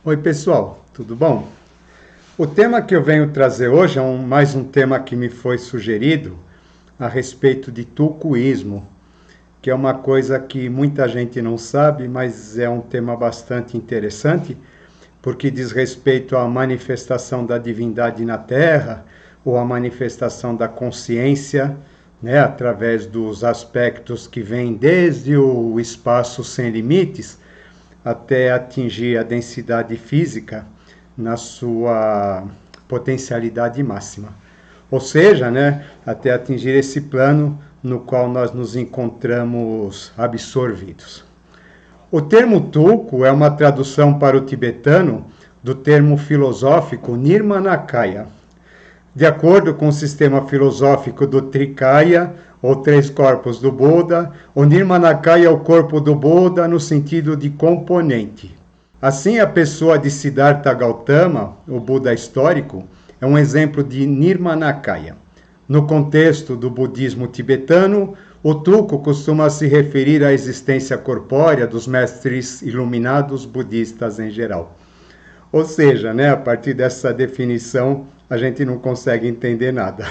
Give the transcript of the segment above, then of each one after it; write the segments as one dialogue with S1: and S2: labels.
S1: Oi pessoal, tudo bom? O tema que eu venho trazer hoje é mais um tema que me foi sugerido a respeito de tulcoísmo, que é uma coisa que muita gente não sabe, mas é um tema bastante interessante, porque diz respeito à manifestação da divindade na Terra, ou à manifestação da consciência, né, através dos aspectos que vêm desde o espaço sem limites, até atingir a densidade física na sua potencialidade máxima. Ou seja, né, até atingir esse plano no qual nós nos encontramos absorvidos. O termo tulku é uma tradução para o tibetano do termo filosófico Nirmanakaya. De acordo com o sistema filosófico do Trikaya, ou três corpos do Buda, o Nirmanakaya é o corpo do Buda no sentido de componente. Assim, a pessoa de Siddhartha Gautama, o Buda histórico, é um exemplo de Nirmanakaya. No contexto do budismo tibetano, o tulku costuma se referir à existência corpórea dos mestres iluminados budistas em geral. Ou seja, né, a partir dessa definição, a gente não consegue entender nada.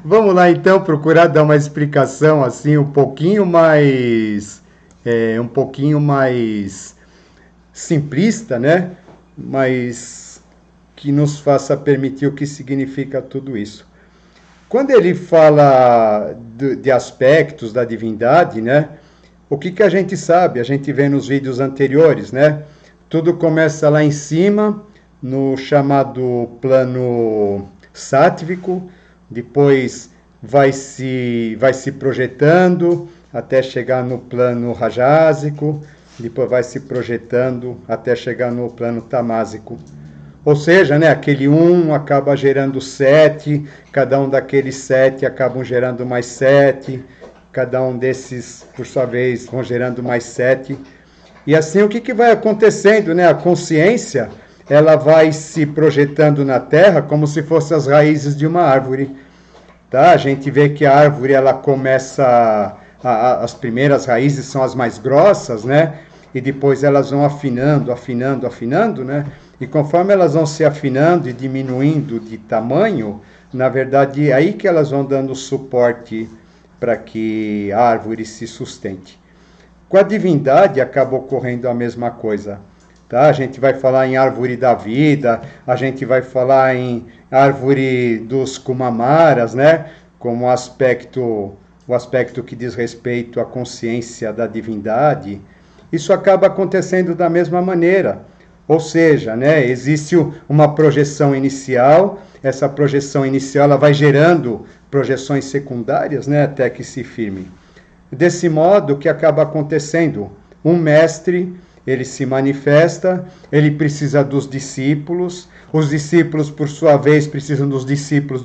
S1: Vamos lá então procurar dar uma explicação assim um pouquinho mais simplista, né? Mas que nos faça permitir o que significa tudo isso. Quando ele fala de aspectos da divindade, né? O que a gente sabe? A gente vê nos vídeos anteriores, né? Tudo começa lá em cima, no chamado plano sátvico, depois vai se projetando até chegar no plano rajásico, depois vai se projetando até chegar no plano tamásico. Ou seja, né, aquele 1 acaba gerando 7, cada um daqueles 7 acabam gerando mais 7, cada um desses, por sua vez, vão gerando mais 7. E assim, o que vai acontecendo, né? A consciência, ela vai se projetando na Terra como se fossem as raízes de uma árvore. Tá? A gente vê que a árvore, ela começa, as primeiras raízes são as mais grossas, né? E depois elas vão afinando, né? E conforme elas vão se afinando e diminuindo de tamanho, na verdade, é aí que elas vão dando suporte para que a árvore se sustente. Com a divindade acaba ocorrendo a mesma coisa. Tá? A gente vai falar em árvore da vida, a gente vai falar em árvore dos Kumamaras, né? Como o aspecto que diz respeito à consciência da divindade. Isso acaba acontecendo da mesma maneira. Ou seja, né, existe uma projeção inicial, essa projeção inicial ela vai gerando projeções secundárias, né, até que se firme. Desse modo, o que acaba acontecendo? Um mestre, ele se manifesta, ele precisa dos discípulos, os discípulos, por sua vez, precisam dos discípulos,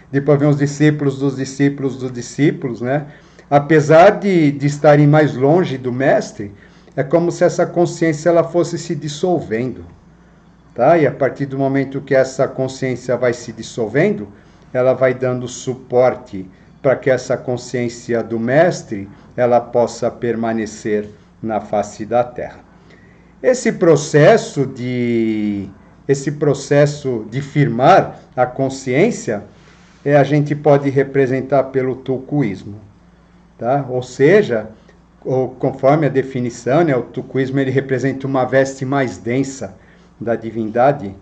S1: depois vem os discípulos dos discípulos, né? Apesar de estarem mais longe do mestre, é como se essa consciência ela fosse se dissolvendo. Tá? E a partir do momento que essa consciência vai se dissolvendo, ela vai dando suporte para que essa consciência do mestre ela possa permanecer na face da Terra. Esse processo de firmar a consciência a gente pode representar pelo tulkuísmo. Tá? Ou seja, conforme a definição, né, o tulkuísmo ele representa uma veste mais densa da divindade.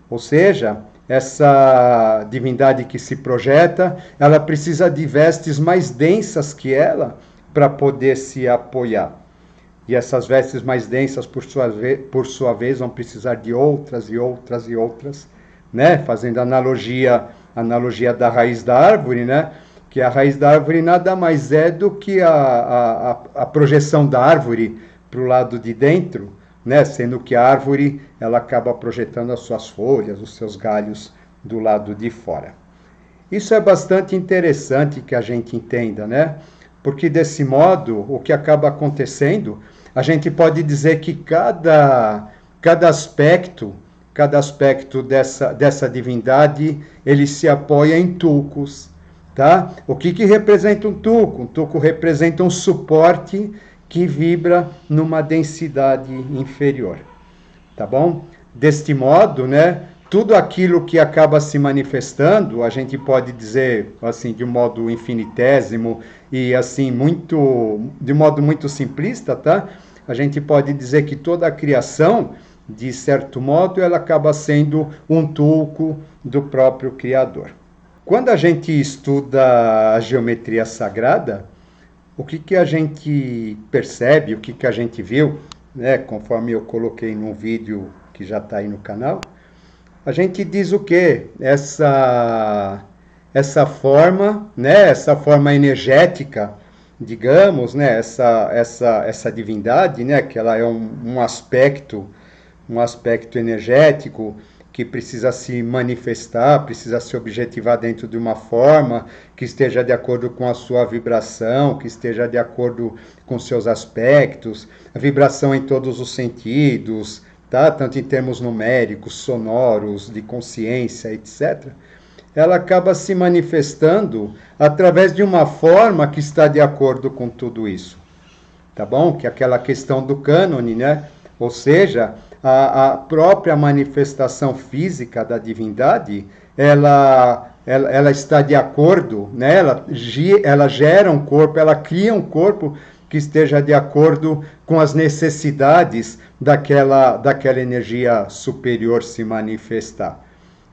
S1: Ou seja, essa divindade que se projeta, ela precisa de vestes mais densas que ela para poder se apoiar. E essas vestes mais densas, por sua vez, vão precisar de outras, né? Fazendo analogia da raiz da árvore, né? Que a raiz da árvore nada mais é do que a projeção da árvore para o lado de dentro, né? Sendo que a árvore ela acaba projetando as suas folhas, os seus galhos do lado de fora. Isso é bastante interessante que a gente entenda, né? Porque desse modo, o que acaba acontecendo, a gente pode dizer que cada aspecto dessa divindade, ele se apoia em tulkus. Tá? O que representa um tulku? Um tulku representa um suporte que vibra numa densidade inferior. tá bom? Deste modo, né, tudo aquilo que acaba se manifestando, a gente pode dizer assim de um modo infinitésimo e assim de modo muito simplista, tá? A gente pode dizer que toda a criação, de certo modo, ela acaba sendo um tulco do próprio Criador. Quando a gente estuda a geometria sagrada, o que a gente percebe, o que a gente viu, né, conforme eu coloquei num vídeo que já está aí no canal, a gente diz o quê? Essa forma, né, essa forma energética, digamos, né, essa divindade, né, que ela é um aspecto energético que precisa se manifestar, precisa se objetivar dentro de uma forma que esteja de acordo com a sua vibração, que esteja de acordo com seus aspectos, a vibração em todos os sentidos, tá? Tanto em termos numéricos, sonoros, de consciência, etc. Ela acaba se manifestando através de uma forma que está de acordo com tudo isso, tá bom? Que é aquela questão do cânone, né? Ou seja, a própria manifestação física da divindade, ela está de acordo, né? Ela gera um corpo, ela cria um corpo que esteja de acordo com as necessidades daquela energia superior se manifestar,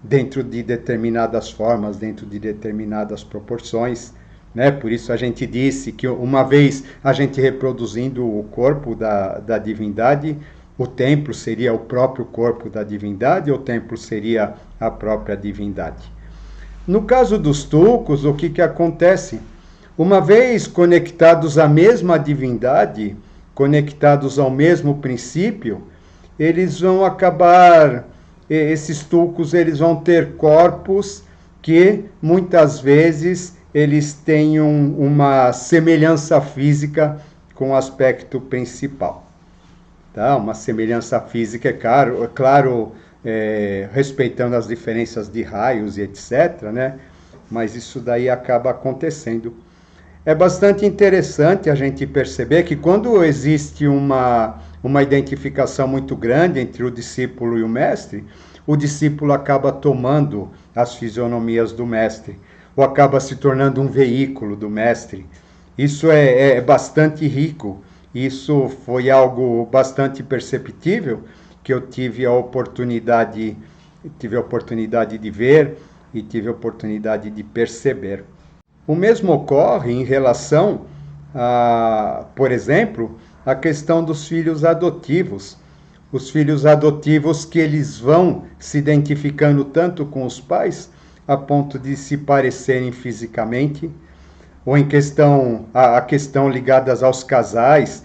S1: dentro de determinadas formas, dentro de determinadas proporções. Né? Por isso a gente disse que uma vez a gente reproduzindo o corpo da divindade, o templo seria o próprio corpo da divindade, ou o templo seria a própria divindade. No caso dos tulcos, o que acontece? Uma vez conectados à mesma divindade, conectados ao mesmo princípio, eles vão acabar, esses tulcos eles vão ter corpos que muitas vezes eles têm uma semelhança física com o aspecto principal. Tá? Uma semelhança física, claro, respeitando as diferenças de raios e etc., né? Mas isso daí acaba acontecendo. É bastante interessante a gente perceber que quando existe uma identificação muito grande entre o discípulo e o discípulo acaba tomando as fisionomias do mestre, ou acaba se tornando um veículo do mestre. Isso é bastante rico. Isso foi algo bastante perceptível que eu tive a oportunidade de ver e tive a oportunidade de perceber. O mesmo ocorre em relação a, por exemplo, a questão dos filhos adotivos. Os filhos adotivos que eles vão se identificando tanto com os pais a ponto de se parecerem fisicamente, ou em a questão ligadas aos casais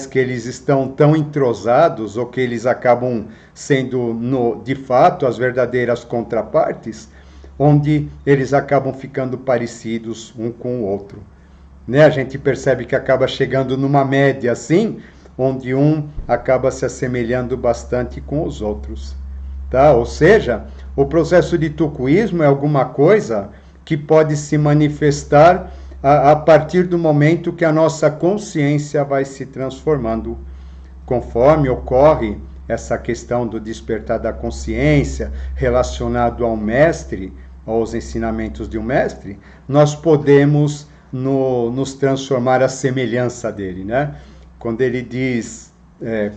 S1: que eles estão tão entrosados ou que eles acabam sendo, de fato, as verdadeiras contrapartes, onde eles acabam ficando parecidos um com o outro. Né? A gente percebe que acaba chegando numa média assim, onde um acaba se assemelhando bastante com os outros. Tá? Ou seja, o processo de tulcuísmo é alguma coisa que pode se manifestar a partir do momento que a nossa consciência vai se transformando, conforme ocorre essa questão do despertar da consciência relacionado ao mestre, aos ensinamentos de um mestre, nós podemos nos transformar à semelhança dele, né? Quando ele diz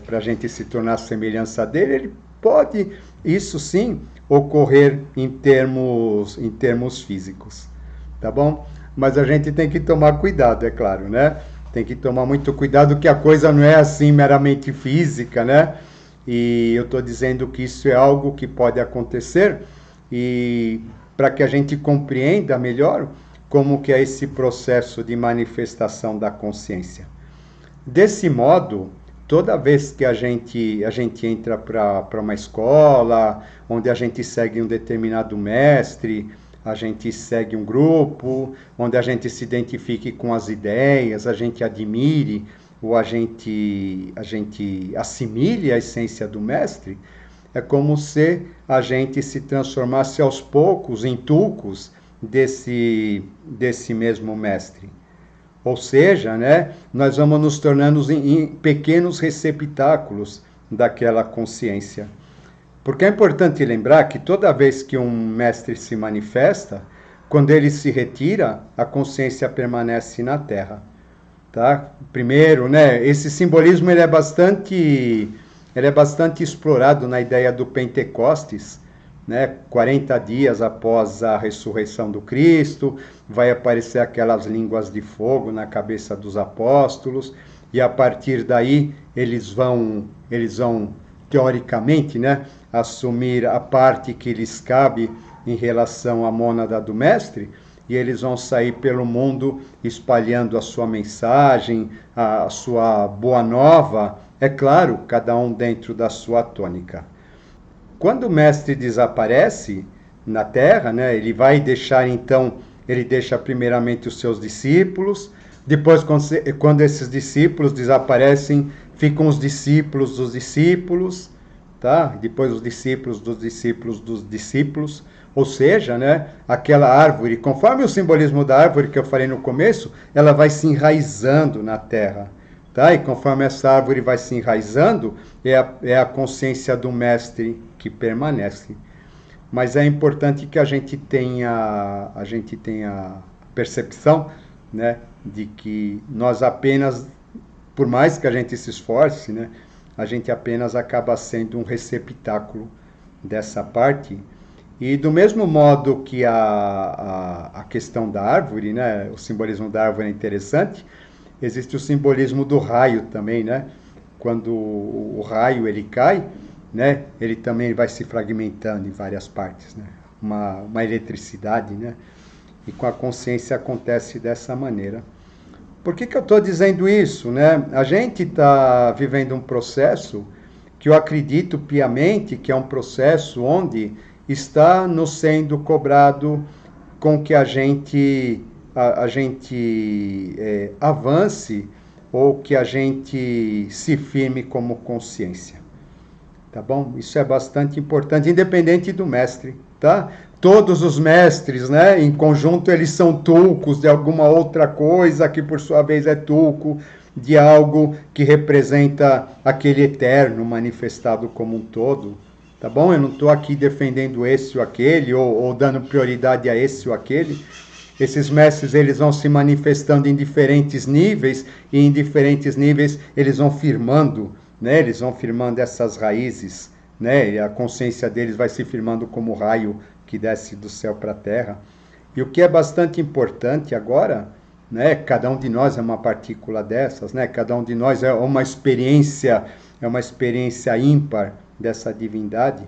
S1: para a gente se tornar a semelhança dele, ele pode, isso sim, ocorrer em termos físicos, tá bom? Mas a gente tem que tomar cuidado, é claro, né? Tem que tomar muito cuidado que a coisa não é assim meramente física, né? E eu estou dizendo que isso é algo que pode acontecer e para que a gente compreenda melhor como que é esse processo de manifestação da consciência. Desse modo, toda vez que a gente entra para uma escola, onde a gente segue um determinado mestre, a gente segue um grupo, onde a gente se identifique com as ideias, a gente admire ou a gente assimile a essência do mestre, é como se a gente se transformasse aos poucos em tulcos desse mesmo mestre. Ou seja, né, nós vamos nos tornando em pequenos receptáculos daquela consciência. Porque é importante lembrar que toda vez que um mestre se manifesta, quando ele se retira, a consciência permanece na Terra. Tá? Primeiro, né, esse simbolismo ele é bastante explorado na ideia do Pentecostes, né? 40 dias após a ressurreição do Cristo, vai aparecer aquelas línguas de fogo na cabeça dos apóstolos, e a partir daí eles vão teoricamente, né, assumir a parte que lhes cabe em relação à mônada do mestre, e eles vão sair pelo mundo espalhando a sua mensagem, a sua boa nova, é claro, cada um dentro da sua tônica. Quando o mestre desaparece na Terra, né, ele vai deixar então, ele deixa primeiramente os seus discípulos, depois quando esses discípulos desaparecem, ficam os discípulos dos discípulos, tá? Depois os discípulos dos discípulos dos discípulos, ou seja, né, aquela árvore, conforme o simbolismo da árvore que eu falei no começo, ela vai se enraizando na terra. Tá? E conforme essa árvore vai se enraizando, é a consciência do mestre que permanece. Mas é importante que a gente tenha percepção, né, de que nós apenas, por mais que a gente se esforce, né, a gente apenas acaba sendo um receptáculo dessa parte. E do mesmo modo que a questão da árvore, né, o simbolismo da árvore é interessante, existe o simbolismo do raio também, né? Quando o raio ele cai, né, ele também vai se fragmentando em várias partes, né? Uma eletricidade, né? E com a consciência acontece dessa maneira. Por que eu estou dizendo isso, né? A gente está vivendo um processo que eu acredito piamente que é um processo onde está nos sendo cobrado com que a gente avance ou que a gente se firme como consciência. Tá bom? Isso é bastante importante, independente do mestre, tá? Todos os mestres, né, em conjunto, eles são tulcos de alguma outra coisa, que por sua vez é tulco de algo que representa aquele eterno manifestado como um todo. Tá bom? Eu não estou aqui defendendo esse ou aquele, ou dando prioridade a esse ou aquele. Esses mestres eles vão se manifestando em diferentes níveis, e em diferentes níveis eles vão firmando, né? Eles vão firmando essas raízes, né? E a consciência deles vai se firmando como raio que desce do céu para a terra. E o que é bastante importante agora, né? Cada um de nós é uma partícula dessas, né? Cada um de nós é uma experiência ímpar dessa divindade,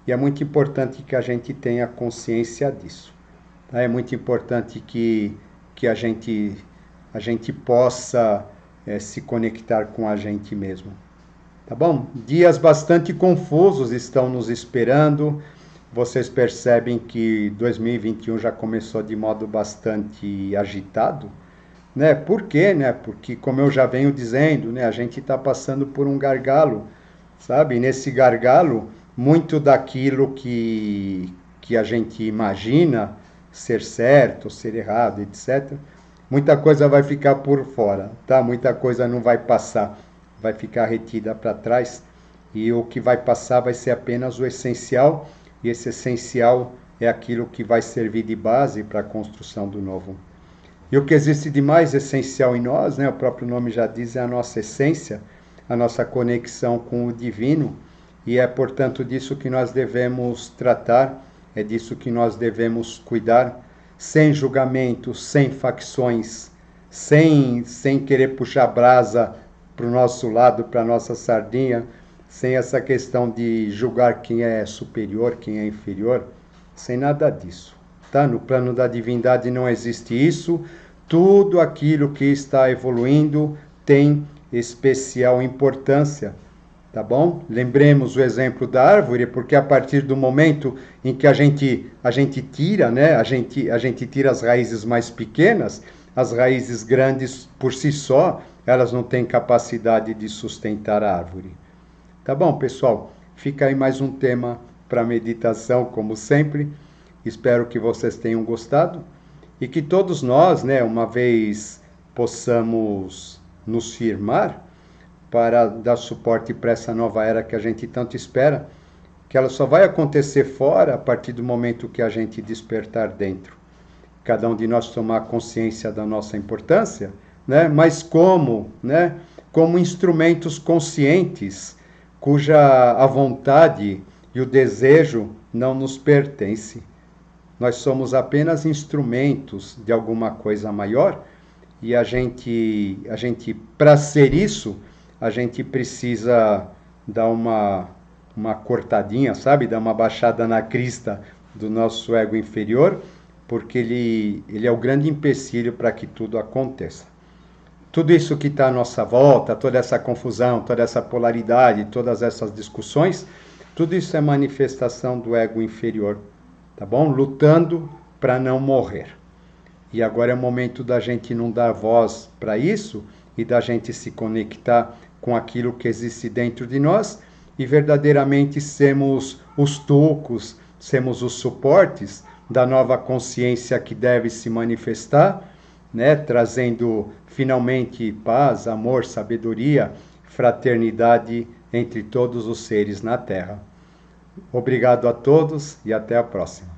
S1: e é muito importante que a gente tenha consciência disso. É muito importante que a gente possa se conectar com a gente mesmo. Tá bom? Dias bastante confusos estão nos esperando. Vocês percebem que 2021 já começou de modo bastante agitado, né? Por quê, né? Porque, como eu já venho dizendo, né, a gente está passando por um gargalo, sabe? Nesse gargalo, muito daquilo que a gente imagina ser certo, ser errado, etc. Muita coisa vai ficar por fora, tá? Muita coisa não vai passar, vai ficar retida para trás, e o que vai passar vai ser apenas o essencial, e esse essencial é aquilo que vai servir de base para a construção do novo. E o que existe de mais essencial em nós, né? O próprio nome já diz, é a nossa essência, a nossa conexão com o divino, e é portanto disso que nós devemos tratar. É disso que nós devemos cuidar, sem julgamento, sem facções, sem querer puxar brasa para o nosso lado, para a nossa sardinha, sem essa questão de julgar quem é superior, quem é inferior, sem nada disso. Tá? No plano da divindade não existe isso. Tudo aquilo que está evoluindo tem especial importância. Tá bom? Lembremos o exemplo da árvore, porque a partir do momento em que a gente tira, né, a gente tira as raízes mais pequenas, as raízes grandes por si só, elas não têm capacidade de sustentar a árvore. Tá bom, pessoal? Fica aí mais um tema para meditação, como sempre. Espero que vocês tenham gostado e que todos nós, né, uma vez possamos nos firmar para dar suporte para essa nova era que a gente tanto espera, que ela só vai acontecer fora a partir do momento que a gente despertar dentro. Cada um de nós tomar consciência da nossa importância, né? Mas como, né? Como instrumentos conscientes, cuja a vontade e o desejo não nos pertence. Nós somos apenas instrumentos de alguma coisa maior, e a gente para ser isso, a gente precisa dar uma cortadinha, sabe? Dar uma baixada na crista do nosso ego inferior, porque ele é o grande empecilho para que tudo aconteça. Tudo isso que está à nossa volta, toda essa confusão, toda essa polaridade, todas essas discussões, tudo isso é manifestação do ego inferior, tá bom? Lutando para não morrer. E agora é o momento da gente não dar voz para isso e da gente se conectar com aquilo que existe dentro de nós e verdadeiramente sermos os tocos, sermos os suportes da nova consciência que deve se manifestar, né, trazendo finalmente paz, amor, sabedoria, fraternidade entre todos os seres na Terra. Obrigado a todos e até a próxima.